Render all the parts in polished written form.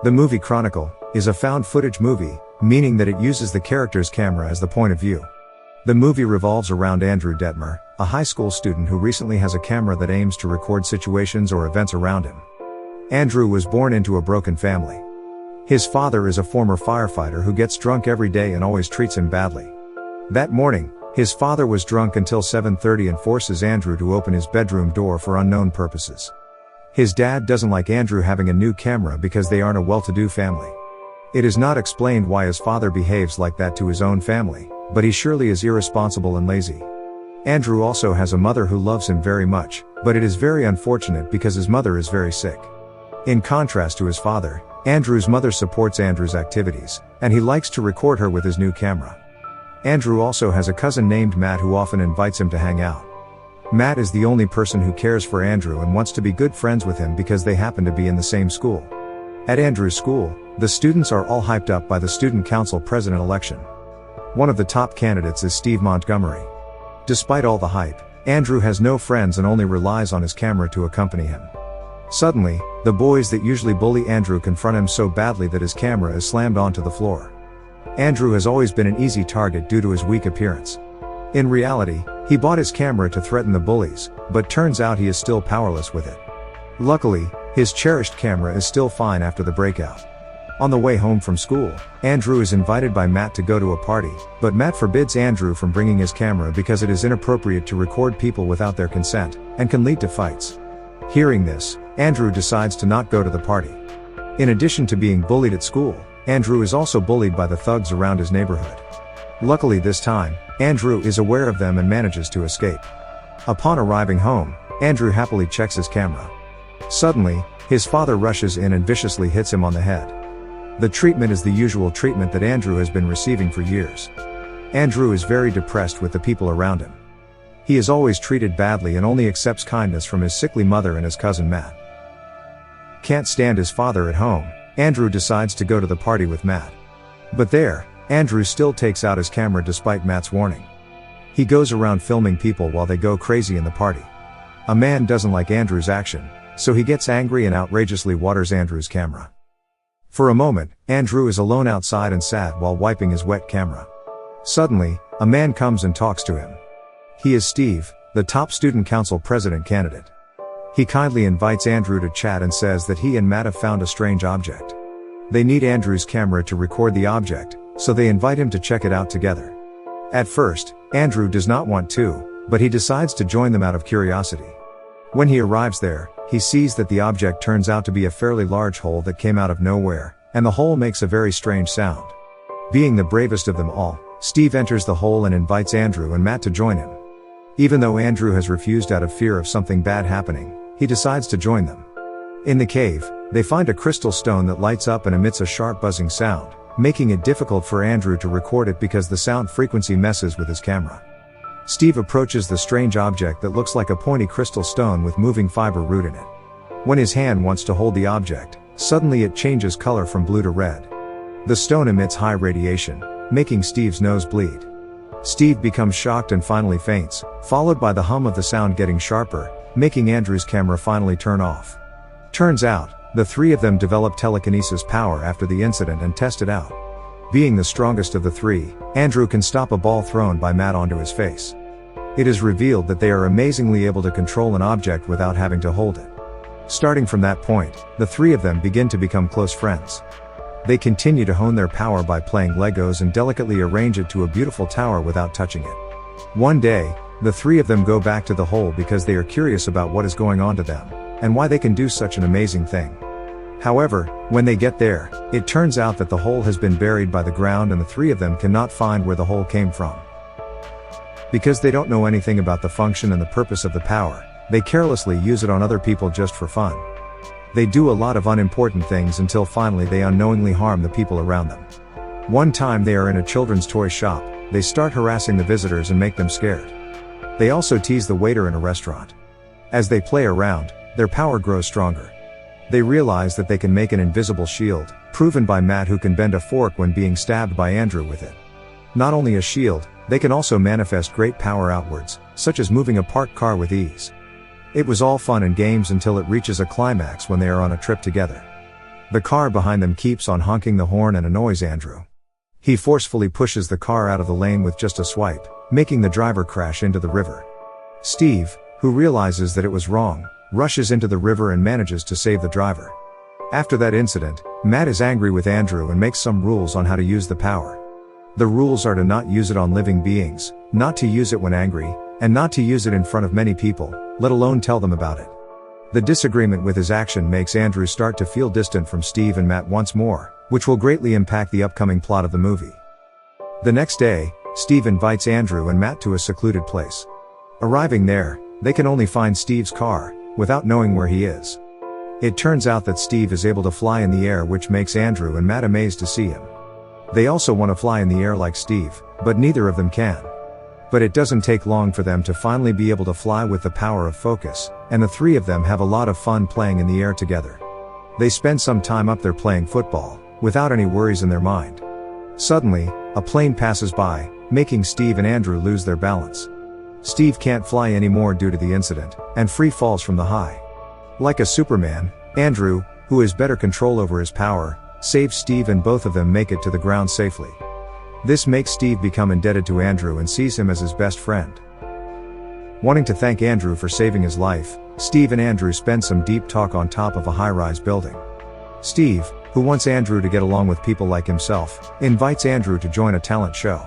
The movie Chronicle is a found footage movie, meaning that it uses the character's camera as the point of view. The movie revolves around Andrew Detmer, a high school student who recently has a camera that aims to record situations or events around him. Andrew was born into a broken family. His father is a former firefighter who gets drunk every day and always treats him badly. That morning, his father was drunk until 7:30 and forces Andrew to open his bedroom door for unknown purposes. His dad doesn't like Andrew having a new camera because they aren't a well-to-do family. It is not explained why his father behaves like that to his own family, but he surely is irresponsible and lazy. Andrew also has a mother who loves him very much, but it is very unfortunate because his mother is very sick. In contrast to his father, Andrew's mother supports Andrew's activities, and he likes to record her with his new camera. Andrew also has a cousin named Matt who often invites him to hang out. Matt is the only person who cares for Andrew and wants to be good friends with him because they happen to be in the same school. At Andrew's school, the students are all hyped up by the student council president election. One of the top candidates is Steve Montgomery. Despite all the hype, Andrew has no friends and only relies on his camera to accompany him. Suddenly, the boys that usually bully Andrew confront him so badly that his camera is slammed onto the floor. Andrew has always been an easy target due to his weak appearance. In reality, he bought his camera to threaten the bullies, but turns out he is still powerless with it. Luckily, his cherished camera is still fine after the breakout. On the way home from school, Andrew is invited by Matt to go to a party, but Matt forbids Andrew from bringing his camera because it is inappropriate to record people without their consent, and can lead to fights. Hearing this, Andrew decides to not go to the party. In addition to being bullied at school, Andrew is also bullied by the thugs around his neighborhood. Luckily this time, Andrew is aware of them and manages to escape. Upon arriving home, Andrew happily checks his camera. Suddenly, his father rushes in and viciously hits him on the head. The treatment is the usual treatment that Andrew has been receiving for years. Andrew is very depressed with the people around him. He is always treated badly and only accepts kindness from his sickly mother and his cousin Matt. Can't stand his father at home, Andrew decides to go to the party with Matt. But there, Andrew still takes out his camera despite Matt's warning. He goes around filming people while they go crazy in the party. A man doesn't like Andrew's action, so he gets angry and outrageously waters Andrew's camera. For a moment, Andrew is alone outside and sad while wiping his wet camera. Suddenly, a man comes and talks to him. He is Steve, the top student council president candidate. He kindly invites Andrew to chat and says that he and Matt have found a strange object. They need Andrew's camera to record the object, so they invite him to check it out together. At first, Andrew does not want to, but he decides to join them out of curiosity. When he arrives there, he sees that the object turns out to be a fairly large hole that came out of nowhere, and the hole makes a very strange sound. Being the bravest of them all, Steve enters the hole and invites Andrew and Matt to join him. Even though Andrew has refused out of fear of something bad happening, he decides to join them. In the cave, they find a crystal stone that lights up and emits a sharp buzzing sound, making it difficult for Andrew to record it because the sound frequency messes with his camera. Steve approaches the strange object that looks like a pointy crystal stone with moving fiber root in it. When his hand wants to hold the object, suddenly it changes color from blue to red. The stone emits high radiation, making Steve's nose bleed. Steve becomes shocked and finally faints, followed by the hum of the sound getting sharper, making Andrew's camera finally turn off. Turns out, the three of them developed telekinesis power after the incident and test it out. Being the strongest of the three, Andrew can stop a ball thrown by Matt onto his face. It is revealed that they are amazingly able to control an object without having to hold it. Starting from that point, the three of them begin to become close friends. They continue to hone their power by playing Legos and delicately arrange it to a beautiful tower without touching it. One day, the three of them go back to the hole because they are curious about what is going on to them, and why they can do such an amazing thing. However, when they get there, it turns out that the hole has been buried by the ground and the three of them cannot find where the hole came from. Because they don't know anything about the function and the purpose of the power, they carelessly use it on other people just for fun. They do a lot of unimportant things until finally they unknowingly harm the people around them. One time they are in a children's toy shop, they start harassing the visitors and make them scared. They also tease the waiter in a restaurant. As they play around, their power grows stronger. They realize that they can make an invisible shield, proven by Matt, who can bend a fork when being stabbed by Andrew with it. Not only a shield, they can also manifest great power outwards, such as moving a parked car with ease. It was all fun and games until it reaches a climax when they are on a trip together. The car behind them keeps on honking the horn and annoys Andrew. He forcefully pushes the car out of the lane with just a swipe, making the driver crash into the river. Steve, who realizes that it was wrong, rushes into the river and manages to save the driver. After that incident, Matt is angry with Andrew and makes some rules on how to use the power. The rules are to not use it on living beings, not to use it when angry, and not to use it in front of many people, let alone tell them about it. The disagreement with his action makes Andrew start to feel distant from Steve and Matt once more, which will greatly impact the upcoming plot of the movie. The next day, Steve invites Andrew and Matt to a secluded place. Arriving there, they can only find Steve's car, without knowing where he is. It turns out that Steve is able to fly in the air, which makes Andrew and Matt amazed to see him. They also want to fly in the air like Steve, but neither of them can. But it doesn't take long for them to finally be able to fly with the power of focus, and the three of them have a lot of fun playing in the air together. They spend some time up there playing football, without any worries in their mind. Suddenly, a plane passes by, making Steve and Andrew lose their balance. Steve can't fly anymore due to the incident, and free falls from the high. Like a Superman, Andrew, who has better control over his power, saves Steve and both of them make it to the ground safely. This makes Steve become indebted to Andrew and sees him as his best friend. Wanting to thank Andrew for saving his life, Steve and Andrew spend some deep talk on top of a high-rise building. Steve, who wants Andrew to get along with people like himself, invites Andrew to join a talent show.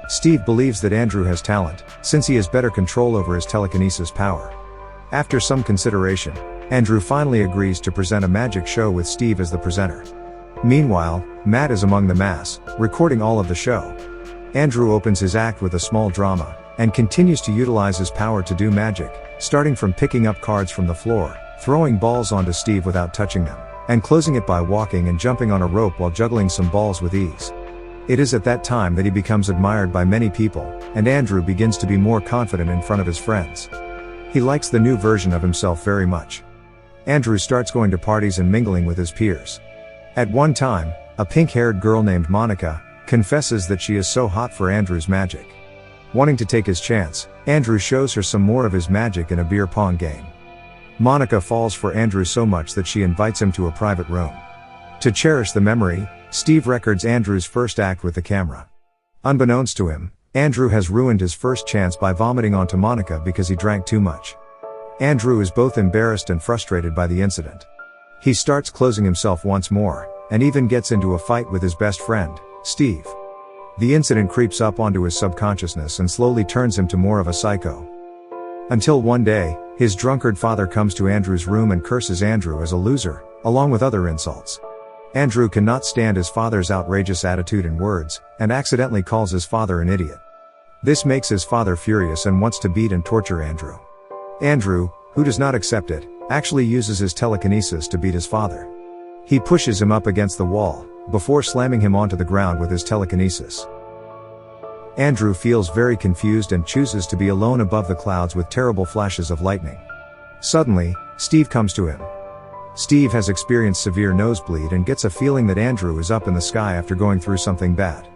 Steve believes that Andrew has talent, since he has better control over his telekinesis power. After some consideration, Andrew finally agrees to present a magic show with Steve as the presenter. Meanwhile, Matt is among the mass, recording all of the show. Andrew opens his act with a small drama, and continues to utilize his power to do magic, starting from picking up cards from the floor, throwing balls onto Steve without touching them, and closing it by walking and jumping on a rope while juggling some balls with ease. It is at that time that he becomes admired by many people, and Andrew begins to be more confident in front of his friends. He likes the new version of himself very much. Andrew starts going to parties and mingling with his peers. At one time, a pink-haired girl named Monica confesses that she is so hot for Andrew's magic. Wanting to take his chance, Andrew shows her some more of his magic in a beer pong game. Monica falls for Andrew so much that she invites him to a private room. To cherish the memory, Steve records Andrew's first act with the camera. Unbeknownst to him, Andrew has ruined his first chance by vomiting onto Monica because he drank too much. Andrew is both embarrassed and frustrated by the incident. He starts closing himself once more, and even gets into a fight with his best friend, Steve. The incident creeps up onto his subconsciousness and slowly turns him to more of a psycho. Until one day, his drunkard father comes to Andrew's room and curses Andrew as a loser, along with other insults. Andrew cannot stand his father's outrageous attitude and words, and accidentally calls his father an idiot. This makes his father furious and wants to beat and torture Andrew. Andrew, who does not accept it, actually uses his telekinesis to beat his father. He pushes him up against the wall, before slamming him onto the ground with his telekinesis. Andrew feels very confused and chooses to be alone above the clouds with terrible flashes of lightning. Suddenly, Steve comes to him. Steve has experienced severe nosebleed and gets a feeling that Andrew is up in the sky after going through something bad.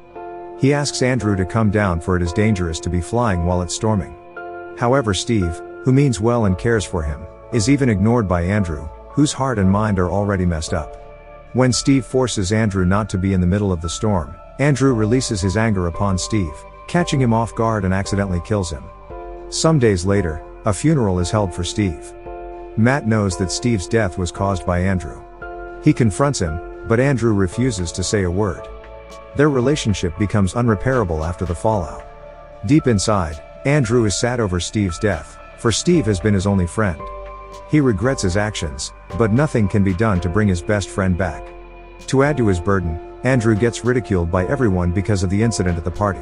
He asks Andrew to come down, for it is dangerous to be flying while it's storming. However, Steve, who means well and cares for him, is even ignored by Andrew, whose heart and mind are already messed up. When Steve forces Andrew not to be in the middle of the storm, Andrew releases his anger upon Steve, catching him off guard and accidentally kills him. Some days later, a funeral is held for Steve. Matt knows that Steve's death was caused by Andrew. He confronts him, but Andrew refuses to say a word. Their relationship becomes unrepairable after the fallout. Deep inside, Andrew is sad over Steve's death, for Steve has been his only friend. He regrets his actions, but nothing can be done to bring his best friend back. To add to his burden, Andrew gets ridiculed by everyone because of the incident at the party.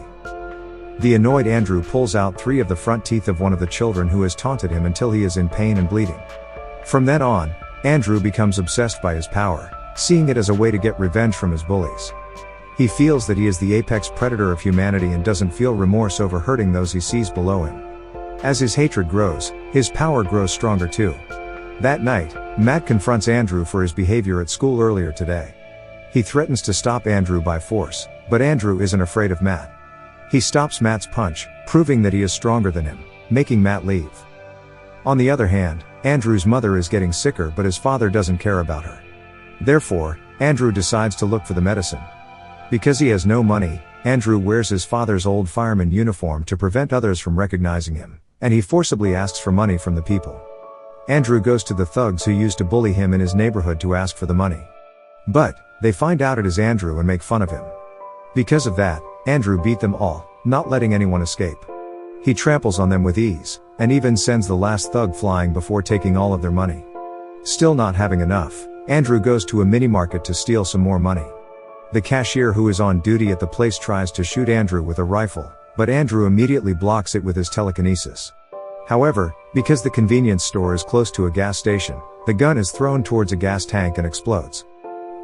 The annoyed Andrew pulls out 3 of the front teeth of one of the children who has taunted him until he is in pain and bleeding. From then on, Andrew becomes obsessed by his power, seeing it as a way to get revenge from his bullies. He feels that he is the apex predator of humanity and doesn't feel remorse over hurting those he sees below him. As his hatred grows, his power grows stronger too. That night, Matt confronts Andrew for his behavior at school earlier today. He threatens to stop Andrew by force, but Andrew isn't afraid of Matt. He stops Matt's punch, proving that he is stronger than him, making Matt leave. On the other hand, Andrew's mother is getting sicker, but his father doesn't care about her. Therefore, Andrew decides to look for the medicine. Because he has no money, Andrew wears his father's old fireman uniform to prevent others from recognizing him, and he forcibly asks for money from the people. Andrew goes to the thugs who used to bully him in his neighborhood to ask for the money. But they find out it is Andrew and make fun of him. Because of that, Andrew beat them all, not letting anyone escape. He tramples on them with ease, and even sends the last thug flying before taking all of their money. Still not having enough, Andrew goes to a mini-market to steal some more money. The cashier who is on duty at the place tries to shoot Andrew with a rifle, but Andrew immediately blocks it with his telekinesis. However, because the convenience store is close to a gas station, the gun is thrown towards a gas tank and explodes.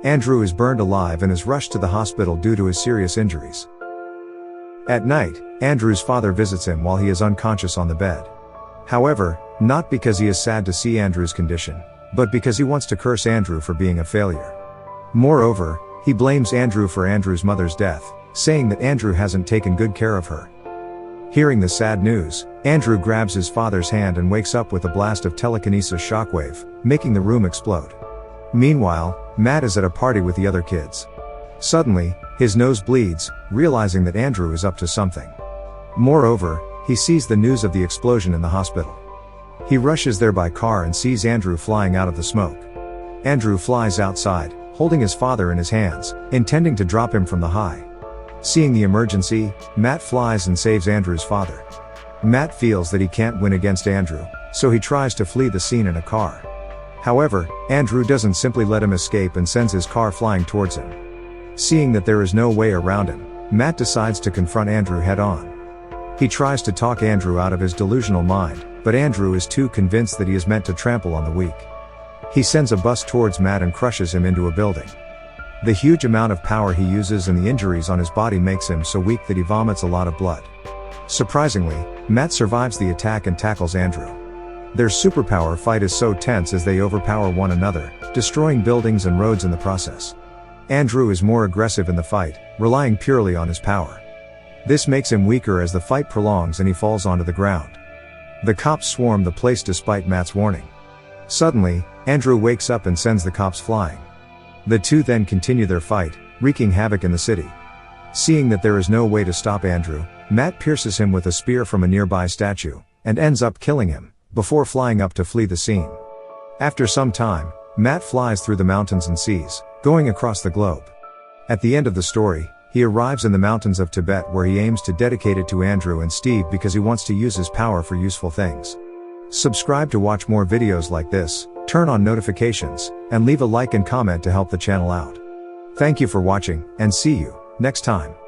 Andrew is burned alive and is rushed to the hospital due to his serious injuries. At night, Andrew's father visits him while he is unconscious on the bed. However, not because he is sad to see Andrew's condition, but because he wants to curse Andrew for being a failure. Moreover, he blames Andrew for Andrew's mother's death, saying that Andrew hasn't taken good care of her. Hearing the sad news, Andrew grabs his father's hand and wakes up with a blast of telekinesis shockwave, making the room explode. Meanwhile, Matt is at a party with the other kids. Suddenly, his nose bleeds, realizing that Andrew is up to something. Moreover, he sees the news of the explosion in the hospital. He rushes there by car and sees Andrew flying out of the smoke. Andrew flies outside, holding his father in his hands, intending to drop him from the high. Seeing the emergency, Matt flies and saves Andrew's father. Matt feels that he can't win against Andrew, so he tries to flee the scene in a car. However, Andrew doesn't simply let him escape and sends his car flying towards him. Seeing that there is no way around him, Matt decides to confront Andrew head-on. He tries to talk Andrew out of his delusional mind, but Andrew is too convinced that he is meant to trample on the weak. He sends a bus towards Matt and crushes him into a building. The huge amount of power he uses and the injuries on his body makes him so weak that he vomits a lot of blood. Surprisingly, Matt survives the attack and tackles Andrew. Their superpower fight is so tense as they overpower one another, destroying buildings and roads in the process. Andrew is more aggressive in the fight, relying purely on his power. This makes him weaker as the fight prolongs and he falls onto the ground. The cops swarm the place despite Matt's warning. Suddenly, Andrew wakes up and sends the cops flying. The two then continue their fight, wreaking havoc in the city. Seeing that there is no way to stop Andrew, Matt pierces him with a spear from a nearby statue, and ends up killing him, before flying up to flee the scene. After some time, Matt flies through the mountains and seas, going across the globe. At the end of the story, he arrives in the mountains of Tibet where he aims to dedicate it to Andrew and Steve because he wants to use his power for useful things. Subscribe to watch more videos like this, turn on notifications, and leave a like and comment to help the channel out. Thank you for watching, and see you next time.